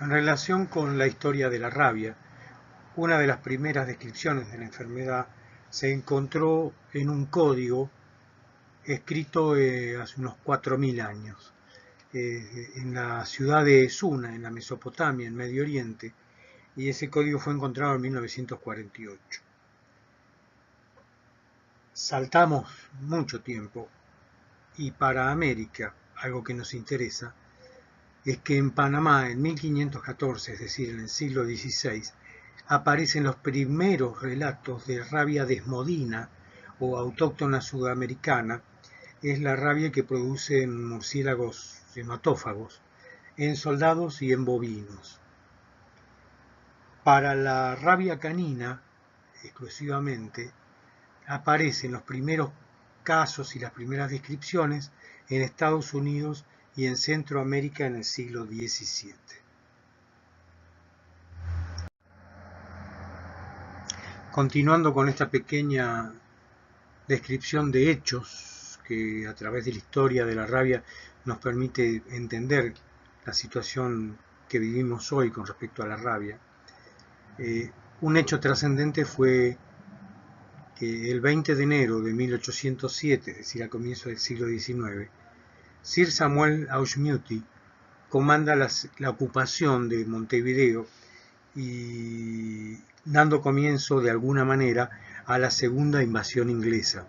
En relación con la historia de la rabia, una de las primeras descripciones de la enfermedad se encontró en un código escrito hace unos 4000 años, en la ciudad de Esuna, en la Mesopotamia, en Medio Oriente, y ese código fue encontrado en 1948. Saltamos mucho tiempo y para América, algo que nos interesa, es que en Panamá en 1514, es decir, en el siglo XVI, aparecen los primeros relatos de rabia desmodina o autóctona sudamericana. Es la rabia que producen murciélagos hematófagos en soldados y en bovinos. Para la rabia canina, exclusivamente, aparecen los primeros casos y las primeras descripciones en Estados Unidos y en Centroamérica en el siglo XVII. Continuando con esta pequeña descripción de hechos que a través de la historia de la rabia nos permite entender la situación que vivimos hoy con respecto a la rabia, un hecho trascendente fue que el 20 de enero de 1807, es decir, a comienzos del siglo XIX, Sir Samuel Auchmuty comanda la ocupación de Montevideo y dando comienzo de alguna manera a la segunda invasión inglesa.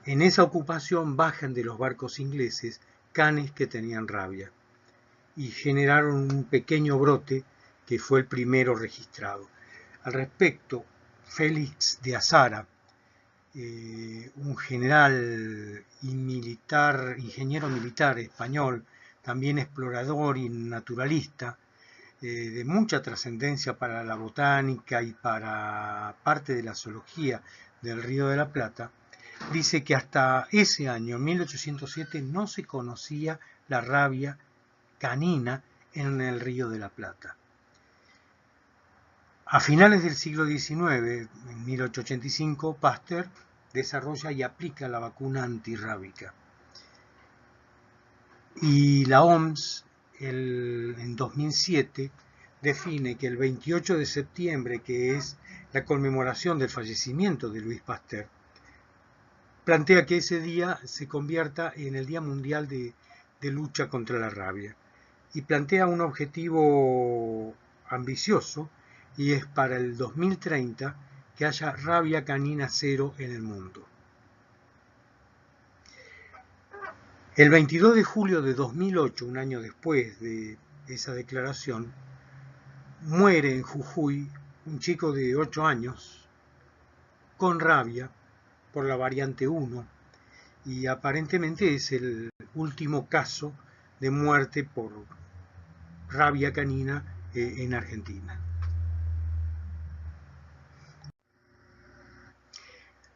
En esa ocupación bajan de los barcos ingleses canes que tenían rabia y generaron un pequeño brote que fue el primero registrado. Al respecto, Félix de Azara, un general y militar, ingeniero militar español, también explorador y naturalista, de mucha trascendencia para la botánica y para parte de la zoología del Río de la Plata, dice que hasta ese año, 1807, no se conocía la rabia canina en el Río de la Plata. A finales del siglo XIX, en 1885, Pasteur desarrolla y aplica la vacuna antirrábica. Y la OMS, en 2007, define que el 28 de septiembre, que es la conmemoración del fallecimiento de Louis Pasteur, plantea que ese día se convierta en el Día Mundial de Lucha contra la Rabia. Y plantea un objetivo ambicioso, y es para el 2030 que haya rabia canina cero en el mundo. El 22 de julio de 2008, un año después de esa declaración, muere en Jujuy un chico de 8 años con rabia por la variante 1 y aparentemente es el último caso de muerte por rabia canina en Argentina.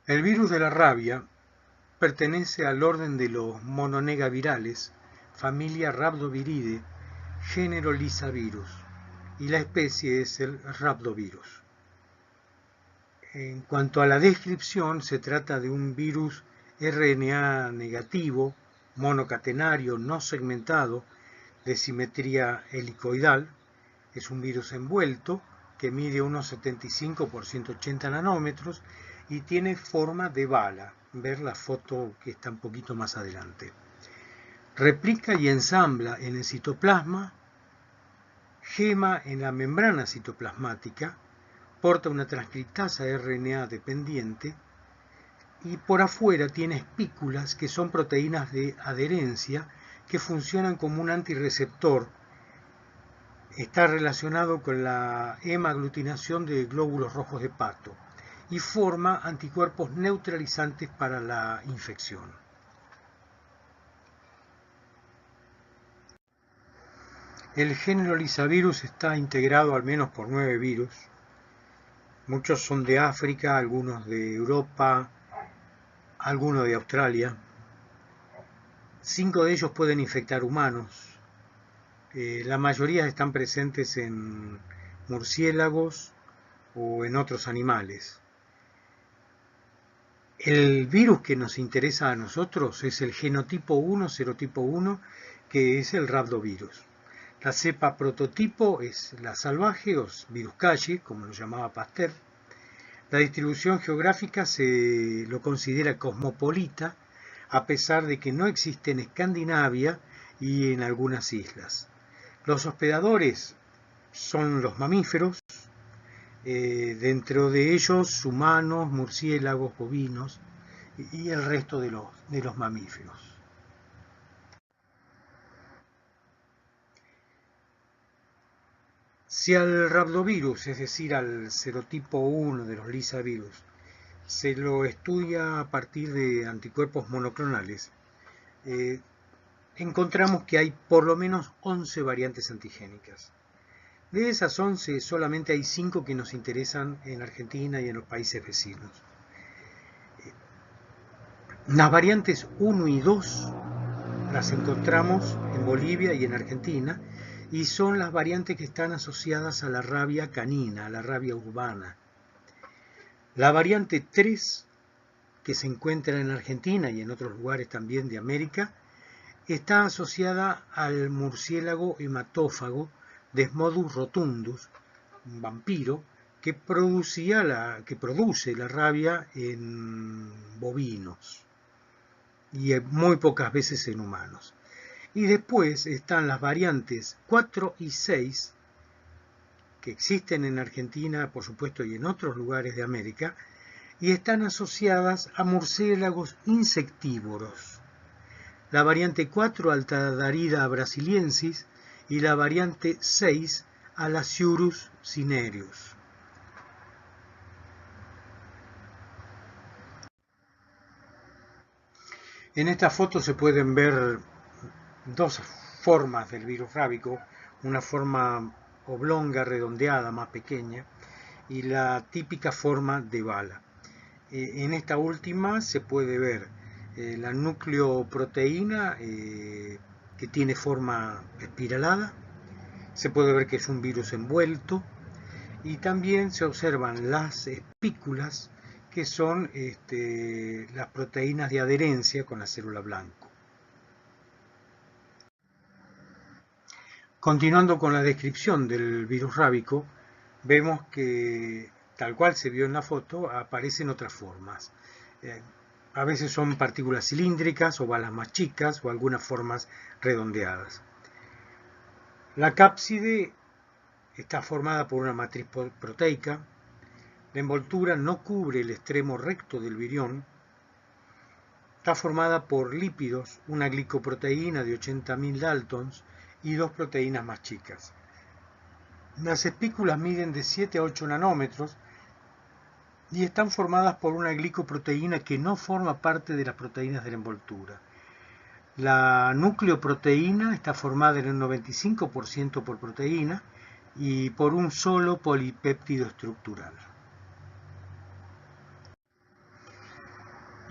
El virus de la rabia pertenece al orden de los mononegavirales, familia Rhabdoviridae, género Lyssavirus, y la especie es el rhabdovirus. En cuanto a la descripción, se trata de un virus RNA negativo, monocatenario, no segmentado, de simetría helicoidal. Es un virus envuelto que mide unos 75 por 180 nanómetros y tiene forma de bala. Ver la foto que está un poquito más adelante. Replica y ensambla en el citoplasma, gema en la membrana citoplasmática, porta una transcriptasa RNA dependiente y por afuera tiene espículas que son proteínas de adherencia que funcionan como un antirreceptor. Está relacionado con la hemaglutinación de glóbulos rojos de pato y forma anticuerpos neutralizantes para la infección. El género Lyssavirus está integrado al menos por 9 virus. Muchos son de África, algunos de Europa, algunos de Australia. 5 de ellos pueden infectar humanos. La mayoría están presentes en murciélagos o en otros animales. El virus que nos interesa a nosotros es el genotipo 1, serotipo 1, que es el rhabdovirus. La cepa prototipo es la salvaje o virus calle, como lo llamaba Pasteur. La distribución geográfica se lo considera cosmopolita, a pesar de que no existe en Escandinavia y en algunas islas. Los hospedadores son los mamíferos, dentro de ellos humanos, murciélagos, bovinos y el resto de los mamíferos. Si al rhabdovirus, es decir, al serotipo 1 de los Lissa virus, se lo estudia a partir de anticuerpos monoclonales, encontramos que hay por lo menos 11 variantes antigénicas. De esas 11, solamente hay 5 que nos interesan en Argentina y en los países vecinos. Las variantes 1 y 2 las encontramos en Bolivia y en Argentina, y son las variantes que están asociadas a la rabia canina, a la rabia urbana. La variante 3, que se encuentra en Argentina y en otros lugares también de América, está asociada al murciélago hematófago Desmodus rotundus, un vampiro que produce la rabia en bovinos y muy pocas veces en humanos. Y después están las variantes 4 y 6, que existen en Argentina, por supuesto, y en otros lugares de América, y están asociadas a murciélagos insectívoros. La variante 4 al Tadarida brasiliensis y la variante 6 a la Ciurus cinereus. En esta foto se pueden ver dos formas del virus rábico, una forma oblonga, redondeada, más pequeña, y la típica forma de bala. En esta última se puede ver la nucleoproteína que tiene forma espiralada, se puede ver que es un virus envuelto, y también se observan las espículas, que son las proteínas de adherencia con la célula blanco. Continuando con la descripción del virus rábico, vemos que, tal cual se vio en la foto, aparecen otras formas. A veces son partículas cilíndricas o balas más chicas o algunas formas redondeadas. La cápside está formada por una matriz proteica. La envoltura no cubre el extremo recto del virión. Está formada por lípidos, una glicoproteína de 80.000 Daltons y dos proteínas más chicas. Las espículas miden de 7 a 8 nanómetros y están formadas por una glicoproteína que no forma parte de las proteínas de la envoltura. La nucleoproteína está formada en un 95% por proteína y por un solo polipéptido estructural.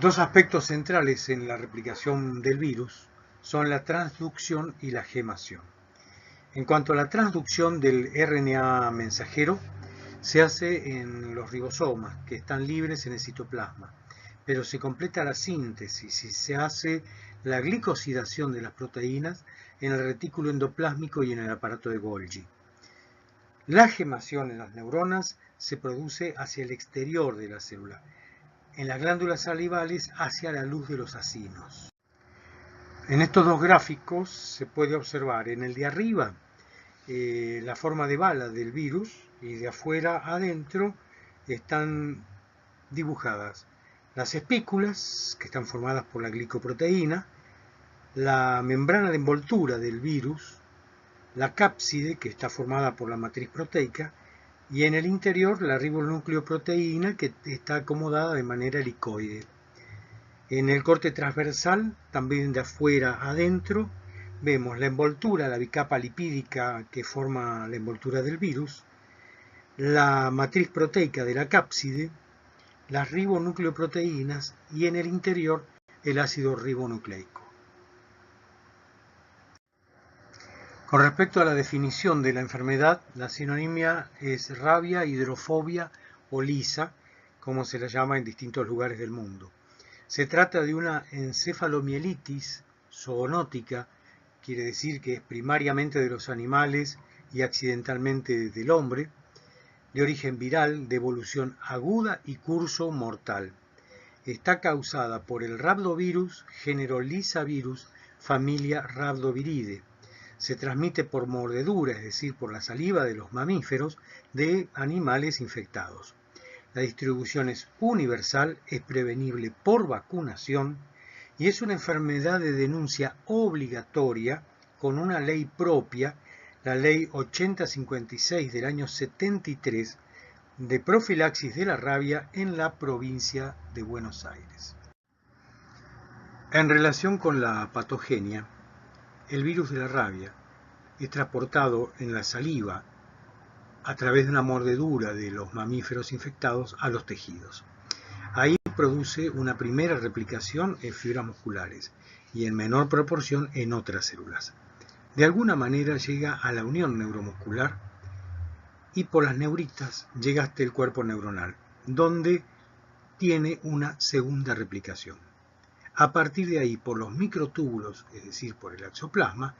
Dos aspectos centrales en la replicación del virus son la transducción y la gemación. En cuanto a la transducción del RNA mensajero, se hace en los ribosomas, que están libres en el citoplasma, pero se completa la síntesis y se hace la glicosidación de las proteínas en el retículo endoplásmico y en el aparato de Golgi. La gemación en las neuronas se produce hacia el exterior de la célula, en las glándulas salivales hacia la luz de los acinos. En estos dos gráficos se puede observar en el de arriba la forma de bala del virus, y de afuera adentro están dibujadas las espículas, que están formadas por la glicoproteína, la membrana de envoltura del virus, la cápside, que está formada por la matriz proteica, y en el interior la ribonucleoproteína, que está acomodada de manera helicoide. En el corte transversal, también de afuera adentro, vemos la envoltura, la bicapa lipídica que forma la envoltura del virus, la matriz proteica de la cápside, las ribonucleoproteínas y en el interior el ácido ribonucleico. Con respecto a la definición de la enfermedad, la sinonimia es rabia, hidrofobia o lisa, como se la llama en distintos lugares del mundo. Se trata de una encefalomielitis zoonótica quiere decir que es primariamente de los animales y accidentalmente del hombre, de origen viral, de evolución aguda y curso mortal. Está causada por el rhabdovirus, género Lyssavirus, familia Rhabdoviridae. Se transmite por mordedura, es decir, por la saliva de los mamíferos de animales infectados. La distribución es universal, es prevenible por vacunación y es una enfermedad de denuncia obligatoria con una ley propia, la Ley 8056 del año 73, de profilaxis de la rabia en la provincia de Buenos Aires. En relación con la patogenia, el virus de la rabia es transportado en la saliva a través de una mordedura de los mamíferos infectados a los tejidos. Ahí produce una primera replicación en fibras musculares y en menor proporción en otras células. De alguna manera llega a la unión neuromuscular y por las neuritas llega hasta el cuerpo neuronal, donde tiene una segunda replicación. A partir de ahí, por los microtúbulos, es decir, por el axoplasma,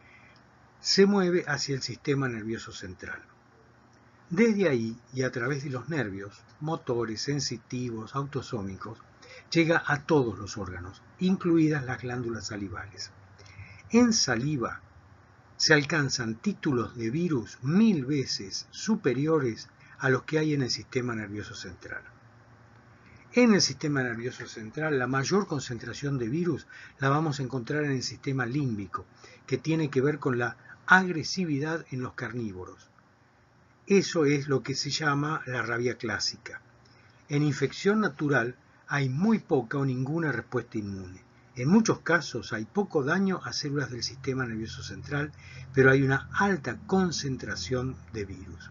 se mueve hacia el sistema nervioso central. Desde ahí y a través de los nervios, motores, sensitivos, autosómicos, llega a todos los órganos, incluidas las glándulas salivales. En saliva se alcanzan títulos de virus 1000 veces superiores a los que hay en el sistema nervioso central. En el sistema nervioso central, la mayor concentración de virus la vamos a encontrar en el sistema límbico, que tiene que ver con la agresividad en los carnívoros. Eso es lo que se llama la rabia clásica. En infección natural hay muy poca o ninguna respuesta inmune. En muchos casos hay poco daño a células del sistema nervioso central, pero hay una alta concentración de virus.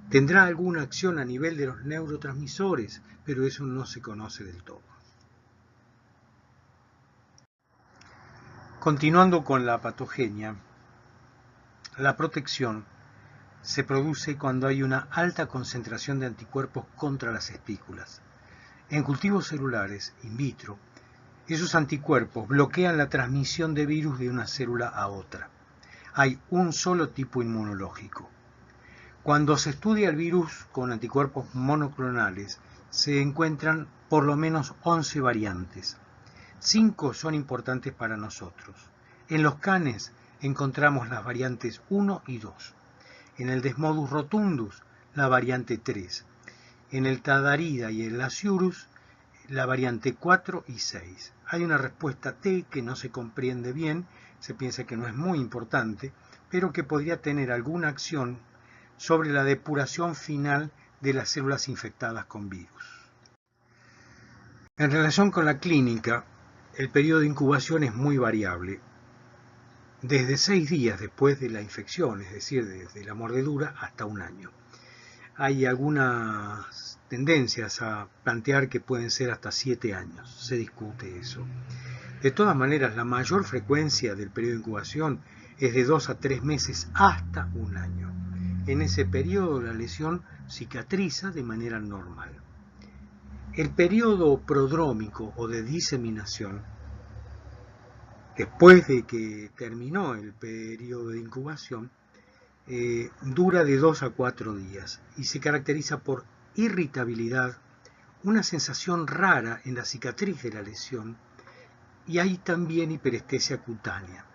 Tendrá alguna acción a nivel de los neurotransmisores, pero eso no se conoce del todo. Continuando con la patogenia, la protección se produce cuando hay una alta concentración de anticuerpos contra las espículas. En cultivos celulares, in vitro, esos anticuerpos bloquean la transmisión de virus de una célula a otra. Hay un solo tipo inmunológico. Cuando se estudia el virus con anticuerpos monoclonales, se encuentran por lo menos 11 variantes. 5 son importantes para nosotros. En los canes encontramos las variantes 1 y 2. En el Desmodus rotundus, la variante 3. En el Tadarida y el Lasiurus, la variante 4 y 6. Hay una respuesta T que no se comprende bien, se piensa que no es muy importante, pero que podría tener alguna acción sobre la depuración final de las células infectadas con virus. En relación con la clínica, el periodo de incubación es muy variable. Desde 6 días después de la infección, es decir, desde la mordedura, hasta un año. Hay algunas tendencias a plantear que pueden ser hasta 7 años, se discute eso. De todas maneras, la mayor frecuencia del periodo de incubación es de 2 a 3 meses hasta un año. En ese periodo la lesión cicatriza de manera normal. El periodo prodrómico o de diseminación, después de que terminó el periodo de incubación, dura de 2 a 4 días y se caracteriza por irritabilidad, una sensación rara en la cicatriz de la lesión y hay también hiperestesia cutánea.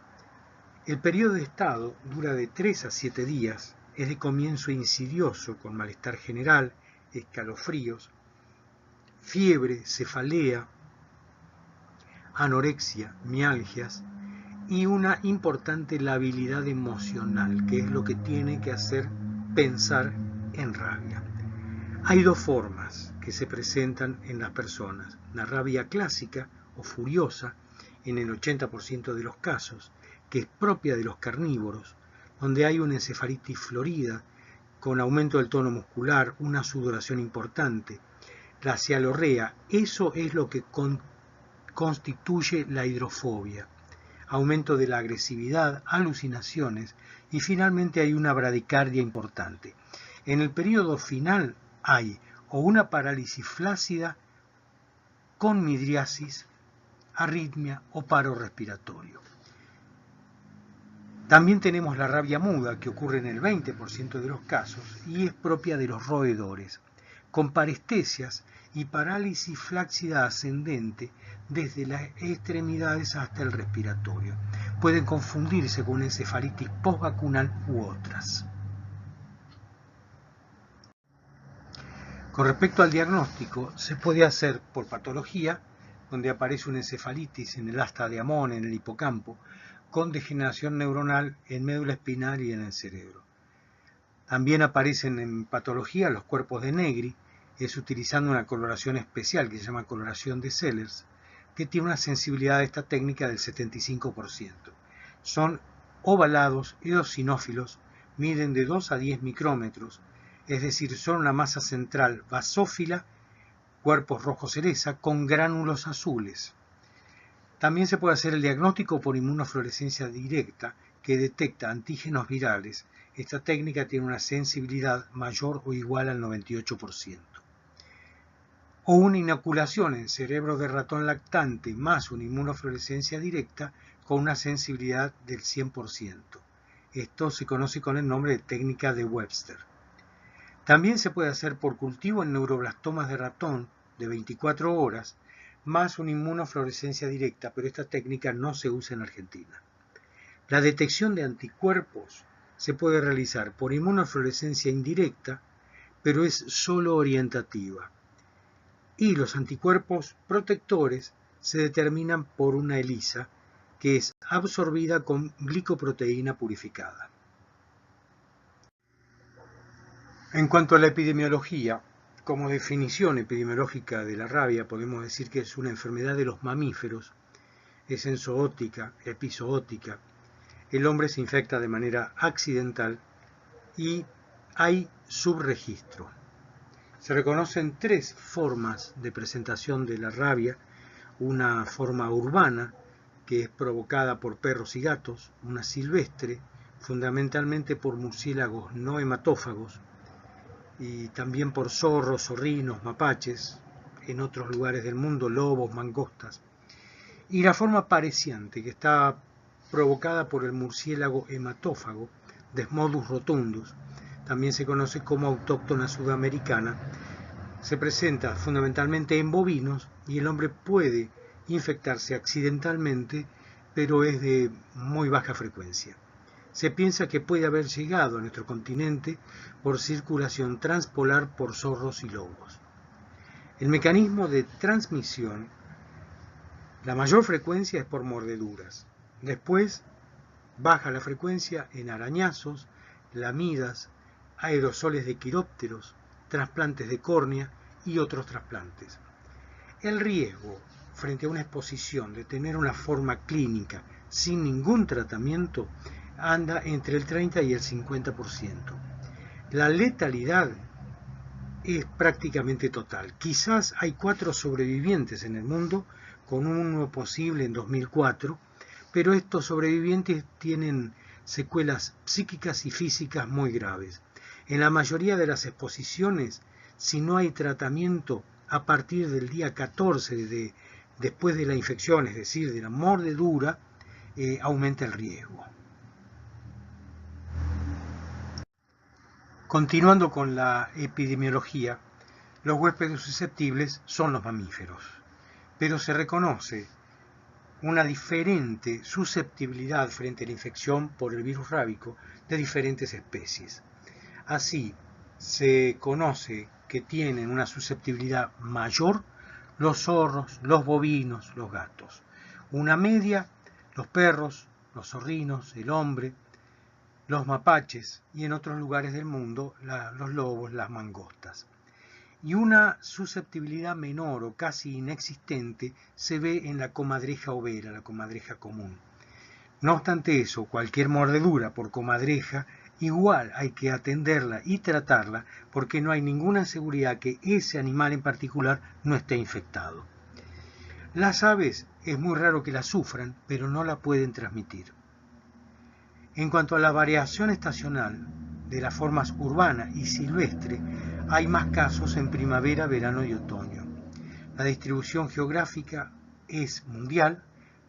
El periodo de estado dura de 3 a 7 días, es de comienzo insidioso con malestar general, escalofríos, fiebre, cefalea, anorexia, mialgias y una importante labilidad emocional, que es lo que tiene que hacer pensar en rabia. Hay 2 formas que se presentan en las personas: la rabia clásica o furiosa, en el 80% de los casos, que es propia de los carnívoros, donde hay una encefalitis florida con aumento del tono muscular, una sudoración importante, la cialorrea. Eso es lo que constituye la hidrofobia, aumento de la agresividad, alucinaciones y finalmente hay una bradicardia importante. En el periodo final hay o una parálisis flácida con midriasis, arritmia o paro respiratorio. También tenemos la rabia muda, que ocurre en el 20% de los casos y es propia de los roedores, con parestesias y parálisis flácida ascendente desde las extremidades hasta el respiratorio. Pueden confundirse con encefalitis postvacunal u otras. Con respecto al diagnóstico, se puede hacer por patología, donde aparece una encefalitis en el asta de Amón, en el hipocampo, con degeneración neuronal en médula espinal y en el cerebro. También aparecen en patología los cuerpos de Negri, es utilizando una coloración especial que se llama coloración de Sellers, que tiene una sensibilidad a esta técnica del 75%. Son ovalados, eosinófilos, miden de 2 a 10 micrómetros, es decir, son una masa central basófila, cuerpos rojo cereza, con gránulos azules. También se puede hacer el diagnóstico por inmunofluorescencia directa, que detecta antígenos virales. Esta técnica tiene una sensibilidad mayor o igual al 98%. O una inoculación en cerebro de ratón lactante más una inmunofluorescencia directa con una sensibilidad del 100%. Esto se conoce con el nombre de técnica de Webster. También se puede hacer por cultivo en neuroblastomas de ratón de 24 horas más una inmunofluorescencia directa, pero esta técnica no se usa en Argentina. La detección de anticuerpos se puede realizar por inmunofluorescencia indirecta, pero es solo orientativa. Y los anticuerpos protectores se determinan por una ELISA, que es absorbida con glicoproteína purificada. En cuanto a la epidemiología, como definición epidemiológica de la rabia, podemos decir que es una enfermedad de los mamíferos, es enzootica, epizootica. El hombre se infecta de manera accidental y hay subregistro. Se reconocen 3 formas de presentación de la rabia: una forma urbana, que es provocada por perros y gatos; una silvestre, fundamentalmente por murciélagos no hematófagos, y también por zorros, zorrinos, mapaches, en otros lugares del mundo lobos, mangostas; y la forma pareciente, que está provocada por el murciélago hematófago, Desmodus rotundus, también se conoce como autóctona sudamericana. Se presenta fundamentalmente en bovinos y el hombre puede infectarse accidentalmente, pero es de muy baja frecuencia. Se piensa que puede haber llegado a nuestro continente por circulación transpolar por zorros y lobos. El mecanismo de transmisión, la mayor frecuencia es por mordeduras. Después baja la frecuencia en arañazos, lamidas, aerosoles de quirópteros, trasplantes de córnea y otros trasplantes. El riesgo frente a una exposición de tener una forma clínica sin ningún tratamiento anda entre el 30 y el 50%. La letalidad es prácticamente total. Quizás hay 4 sobrevivientes en el mundo, con uno posible en 2004, pero estos sobrevivientes tienen secuelas psíquicas y físicas muy graves. En la mayoría de las exposiciones, si no hay tratamiento a partir del día 14 después de la infección, es decir, de la mordedura, aumenta el riesgo. Continuando con la epidemiología, los huéspedes susceptibles son los mamíferos, pero se reconoce una diferente susceptibilidad frente a la infección por el virus rábico de diferentes especies. Así, se conoce que tienen una susceptibilidad mayor los zorros, los bovinos, los gatos. Una media, los perros, los zorrinos, el hombre, los mapaches y en otros lugares del mundo los lobos, las mangostas. Y una susceptibilidad menor o casi inexistente se ve en la comadreja overa, la comadreja común. No obstante eso, cualquier mordedura por comadreja, igual hay que atenderla y tratarla porque no hay ninguna seguridad que ese animal en particular no esté infectado. Las aves es muy raro que la sufran, pero no la pueden transmitir. En cuanto a la variación estacional de las formas urbana y silvestre, hay más casos en primavera, verano y otoño. La distribución geográfica es mundial,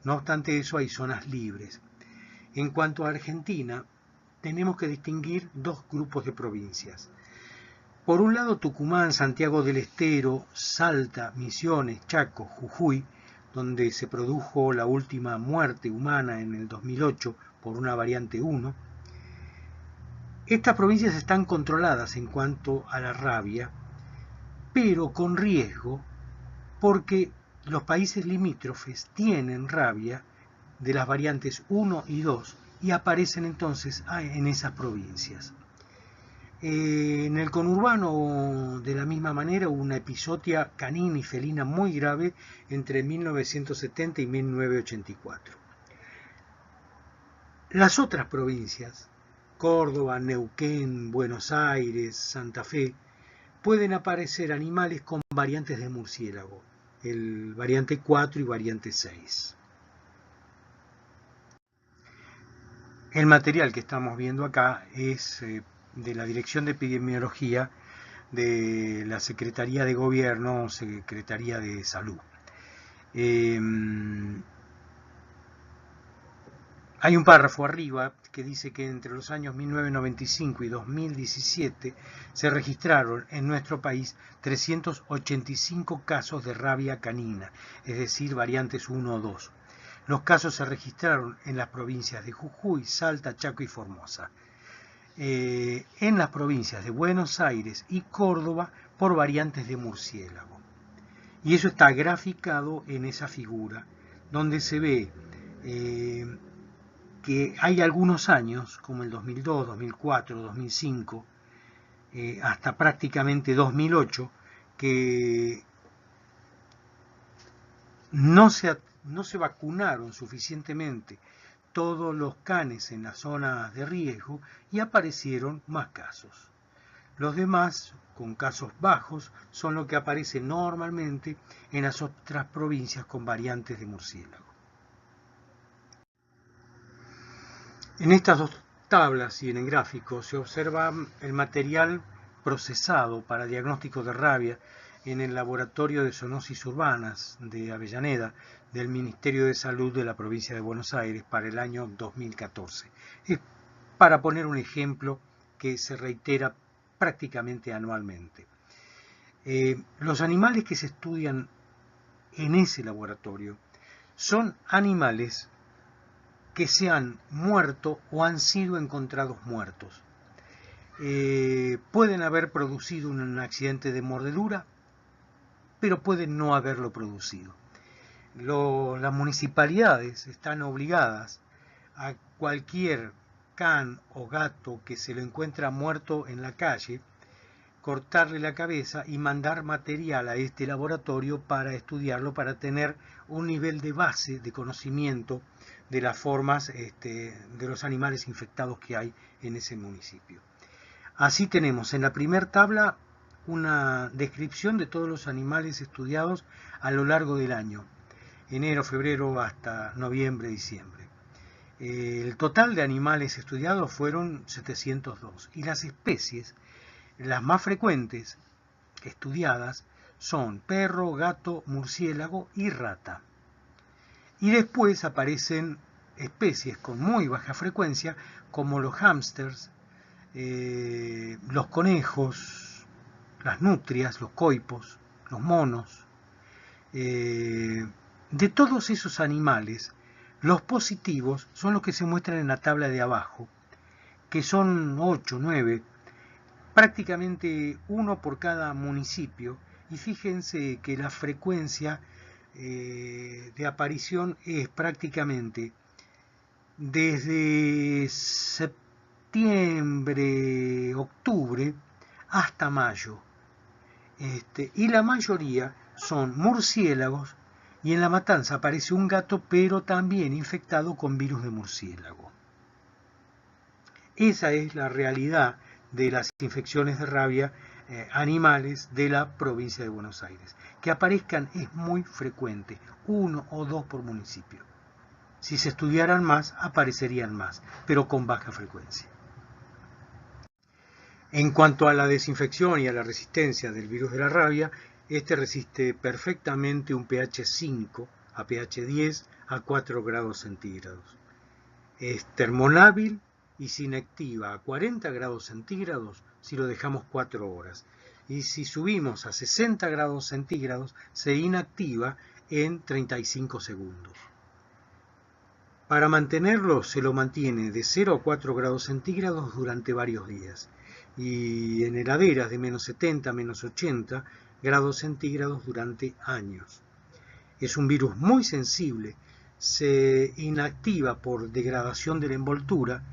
no obstante eso hay zonas libres. En cuanto a Argentina, tenemos que distinguir dos grupos de provincias. Por un lado, Tucumán, Santiago del Estero, Salta, Misiones, Chaco, Jujuy, donde se produjo la última muerte humana en el 2008 por una variante 1. Estas provincias están controladas en cuanto a la rabia, pero con riesgo porque los países limítrofes tienen rabia de las variantes 1 y 2 y aparecen entonces en esas provincias. En el conurbano, de la misma manera, hubo una epizotia canina y felina muy grave entre 1970 y 1984. Las otras provincias, Córdoba, Neuquén, Buenos Aires, Santa Fe, pueden aparecer animales con variantes de murciélago, el variante 4 y variante 6. El material que estamos viendo acá es de la Dirección de Epidemiología de la Secretaría de Gobierno, Secretaría de Salud. Hay un párrafo arriba que dice que entre los años 1995 y 2017 se registraron en nuestro país 385 casos de rabia canina, es decir, variantes 1 o 2. Los casos se registraron en las provincias de Jujuy, Salta, Chaco y Formosa. En las provincias de Buenos Aires y Córdoba por variantes de murciélago. Y eso está graficado en esa figura, donde se ve que hay algunos años, como el 2002, 2004, 2005, hasta prácticamente 2008, que no se vacunaron suficientemente todos los canes en las zonas de riesgo y aparecieron más casos. Los demás, con casos bajos, son lo que aparece normalmente en las otras provincias con variantes de murciélago. En estas dos tablas y en el gráfico se observa el material procesado para diagnóstico de rabia en el Laboratorio de Zoonosis Urbanas de Avellaneda del Ministerio de Salud de la provincia de Buenos Aires para el año 2014. Es para poner un ejemplo que se reitera prácticamente anualmente. Los animales que se estudian en ese laboratorio son animales que se han muerto o han sido encontrados muertos. Pueden haber producido un accidente de mordedura, pero pueden no haberlo producido. Las municipalidades están obligadas a cualquier can o gato que se lo encuentra muerto en la calle, cortarle la cabeza y mandar material a este laboratorio para estudiarlo, para tener un nivel de base de conocimiento de las formas de los animales infectados que hay en ese municipio. Así tenemos en la primera tabla una descripción de todos los animales estudiados a lo largo del año, enero, febrero hasta noviembre, diciembre. El total de animales estudiados fueron 702 y las especies, las más frecuentes estudiadas, son perro, gato, murciélago y rata. Y después aparecen especies con muy baja frecuencia como los hámsters, los conejos, las nutrias, los coipos, los monos. De todos esos animales, los positivos son los que se muestran en la tabla de abajo, que son 8, 9, prácticamente uno por cada municipio, y fíjense que la frecuencia de aparición es prácticamente desde septiembre, octubre hasta mayo, y la mayoría son murciélagos, y en La Matanza aparece un gato pero también infectado con virus de murciélago. Esa es la realidad de las infecciones de rabia animales de la provincia de Buenos Aires. Que aparezcan es muy frecuente, 1 o 2 por municipio. Si se estudiaran más, aparecerían más, pero con baja frecuencia. En cuanto a la desinfección y a la resistencia del virus de la rabia, este resiste perfectamente un pH 5 a pH 10 a 4 grados centígrados. Es termolábil y se inactiva a 40 grados centígrados si lo dejamos 4 horas. Y si subimos a 60 grados centígrados, se inactiva en 35 segundos. Para mantenerlo, se lo mantiene de 0 a 4 grados centígrados durante varios días. Y en heladeras de menos 70, menos 80 grados centígrados durante años. Es un virus muy sensible. Se inactiva por degradación de la envoltura,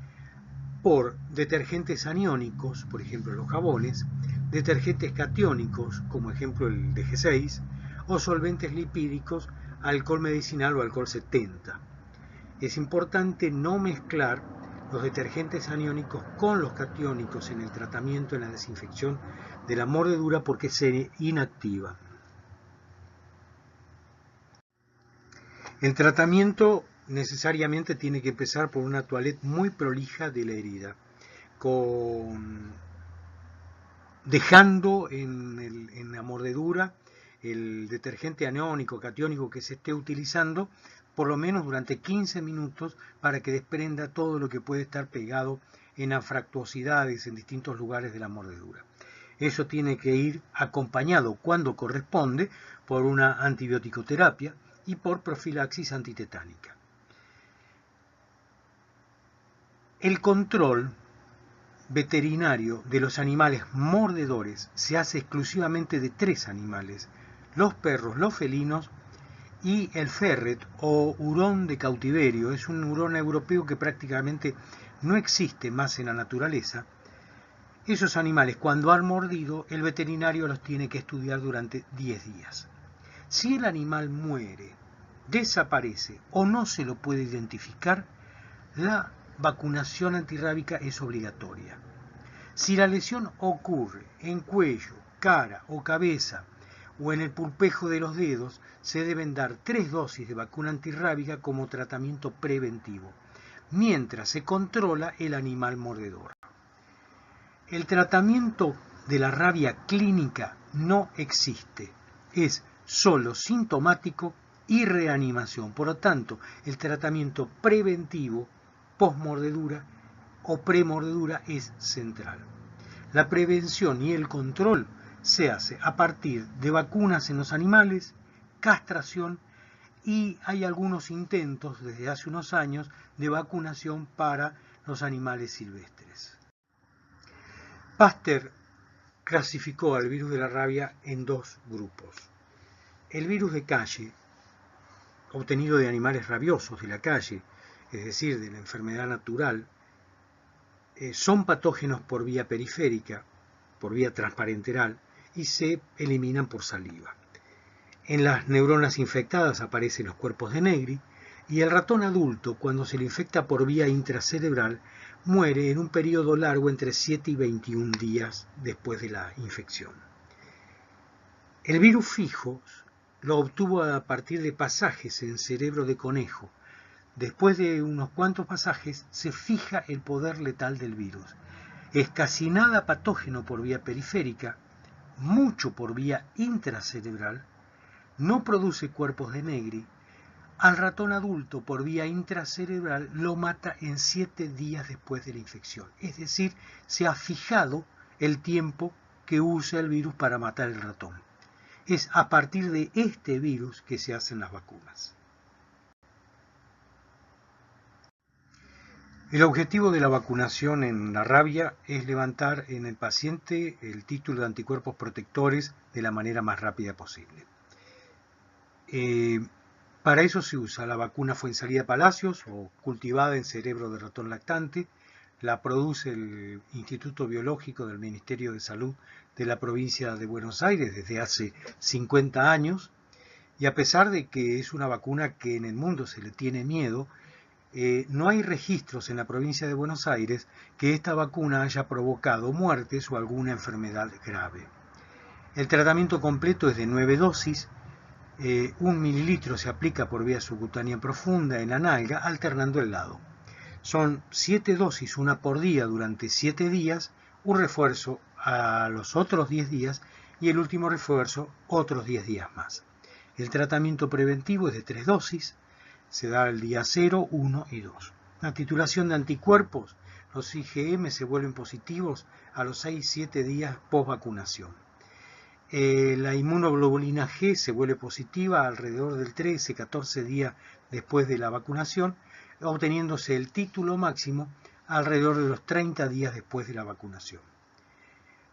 por detergentes aniónicos, por ejemplo los jabones, detergentes catiónicos, como ejemplo el DG6, o solventes lipídicos, alcohol medicinal o alcohol 70. Es importante no mezclar los detergentes aniónicos con los catiónicos en el tratamiento, en la desinfección de la mordedura, porque se inactiva. El tratamiento necesariamente tiene que empezar por una toilette muy prolija de la herida, dejando en la mordedura el detergente aniónico, catiónico que se esté utilizando, por lo menos durante 15 minutos, para que desprenda todo lo que puede estar pegado en anfractuosidades en distintos lugares de la mordedura. Eso tiene que ir acompañado, cuando corresponde, por una antibiótico-terapia y por profilaxis antitetánica. El control veterinario de los animales mordedores se hace exclusivamente de 3 animales: los perros, los felinos y el ferret o hurón de cautiverio. Es un hurón europeo que prácticamente no existe más en la naturaleza. Esos animales, cuando han mordido, el veterinario los tiene que estudiar durante 10 días. Si el animal muere, desaparece o no se lo puede identificar, la vacunación antirrábica es obligatoria. Si la lesión ocurre en cuello, cara o cabeza o en el pulpejo de los dedos, se deben dar 3 dosis de vacuna antirrábica como tratamiento preventivo, mientras se controla el animal mordedor. El tratamiento de la rabia clínica no existe, es solo sintomático y reanimación. Por lo tanto, el tratamiento preventivo postmordedura o premordedura es central. La prevención y el control se hace a partir de vacunas en los animales, castración, y hay algunos intentos desde hace unos años de vacunación para los animales silvestres. Pasteur clasificó al virus de la rabia en 2 grupos. El virus de calle, obtenido de animales rabiosos de la calle, es decir, de la enfermedad natural, son patógenos por vía periférica, por vía transparenteral, y se eliminan por saliva. En las neuronas infectadas aparecen los cuerpos de Negri, y el ratón adulto, cuando se le infecta por vía intracerebral, muere en un periodo largo entre 7 y 21 días después de la infección. El virus fijo lo obtuvo a partir de pasajes en cerebro de conejo. Después de unos cuantos pasajes se fija el poder letal del virus. Es casi nada patógeno por vía periférica, mucho por vía intracerebral, no produce cuerpos de Negri. Al ratón adulto por vía intracerebral lo mata en 7 días después de la infección. Es decir, se ha fijado el tiempo que usa el virus para matar el ratón. Es a partir de este virus que se hacen las vacunas. El objetivo de la vacunación en la rabia es levantar en el paciente el título de anticuerpos protectores de la manera más rápida posible. Para eso se usa la vacuna Fuensalida Palacios, o cultivada en cerebro de ratón lactante. La produce el Instituto Biológico del Ministerio de Salud de la provincia de Buenos Aires desde hace 50 años. Y a pesar de que es una vacuna que en el mundo se le tiene miedo, no hay registros en la provincia de Buenos Aires que esta vacuna haya provocado muertes o alguna enfermedad grave. El tratamiento completo es de 9 dosis. 1 mililitro se aplica por vía subcutánea profunda en la nalga, alternando el lado. Son 7 dosis, una por día durante 7 días, un refuerzo a los otros 10 días y el último refuerzo otros 10 días más. El tratamiento preventivo es de 3 dosis, se da el día 0, 1 y 2. La titulación de anticuerpos, los IgM se vuelven positivos a los 6-7 días post vacunación. La inmunoglobulina G se vuelve positiva alrededor del 13-14 días después de la vacunación, obteniéndose el título máximo alrededor de los 30 días después de la vacunación.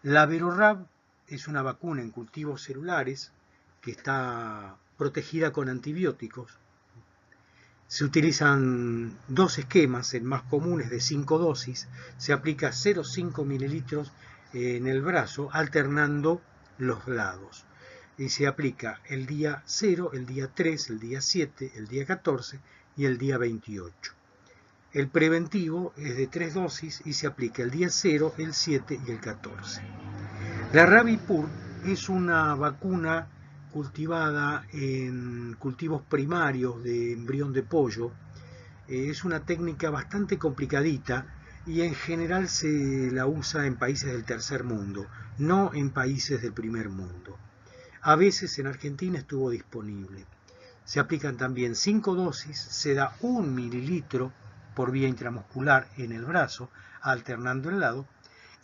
La Verorab es una vacuna en cultivos celulares que está protegida con antibióticos. Se utilizan dos esquemas, el más común es de 5 dosis, se aplica 0,5 mililitros en el brazo alternando los lados y se aplica el día 0, el día 3, el día 7, el día 14 y el día 28. El preventivo es de 3 dosis y se aplica el día 0, el 7 y el 14. La Rabipur es una vacuna cultivada en cultivos primarios de embrión de pollo. Es una técnica bastante complicadita y en general se la usa en países del tercer mundo, no en países del primer mundo. A veces en Argentina estuvo disponible. Se aplican también 5 dosis, se da 1 mililitro por vía intramuscular en el brazo, alternando el lado,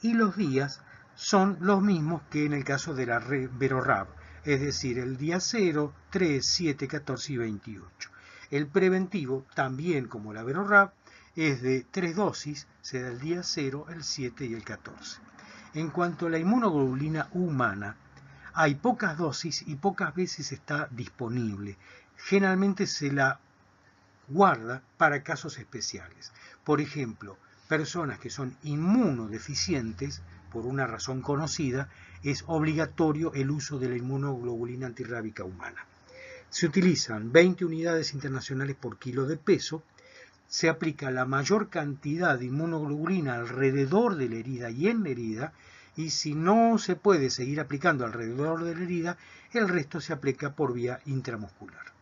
y los días son los mismos que en el caso de la Verorab, es decir, el día 0, 3, 7, 14 y 28. El preventivo, también como la Verorab, es de 3 dosis, se da el día 0, el 7 y el 14. En cuanto a la inmunoglobulina humana, hay pocas dosis y pocas veces está disponible. Generalmente se la guarda para casos especiales. Por ejemplo, personas que son inmunodeficientes, por una razón conocida, es obligatorio el uso de la inmunoglobulina antirrábica humana. Se utilizan 20 unidades internacionales por kilo de peso, se aplica la mayor cantidad de inmunoglobulina alrededor de la herida y en la herida, y si no se puede seguir aplicando alrededor de la herida, el resto se aplica por vía intramuscular.